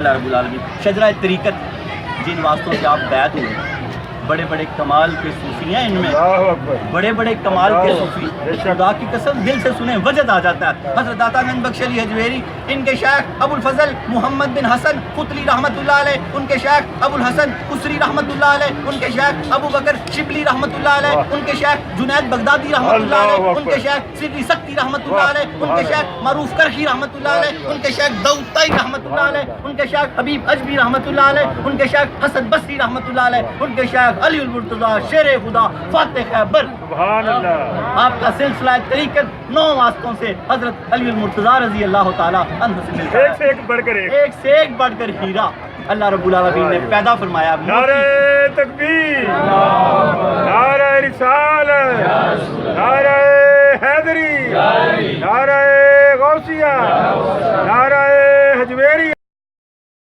اللہ رب العالمین شجرہ طریقت جن واسطوں سے آپ بیعت ہوئے بڑے بڑے کمال کے صوفی ہیں، ان میں بڑے بڑے کمال کے صوفی، خدا کی قسم دل سے سنیں وجد آ جاتا ہے۔ حضرت داتا گنج بخش علی حجویری، ان کے شیخ ابو الفضل محمد بن حسن قطلی رحمۃ اللہ علیہ، ان کے شیخ ابو الحسن قصری رحمۃ اللہ علیہ، ان کے شیخ ابو بکر شبلی رحمۃ اللہ علیہ، ان کے شیخ جنید بغدادی رحمۃ اللہ علیہ، ان کے شیخ سری سختی رحمۃ اللہ علیہ، ان کے شیخ معروف کرخی رحمۃ اللہ علیہ، ان کے شیخ داؤد طائی رحمۃ اللہ علیہ، ان کے شیخ حبیب اجبی رحمۃ اللہ علیہ، ان کے شیخ حسن بصری رحمۃ اللہ علیہ، ان کے شیخ علی المرتضیٰ شیر خدا فاتح خیبر۔ سبحان اللہ۔ آپ کا سلسلہ طریقت 9 واسطوں سے حضرت علی المرتضیٰ رضی اللہ تعالیٰ عنہ سے ملتا ہے، ایک سے ایک بڑھ کر ہیرا اللہ رب العالمین نے پیدا فرمایا۔ نعرہ تکبیر، نعرہ رسالت، نعرہ حیدری، نعرہ غوثیہ، نعرہ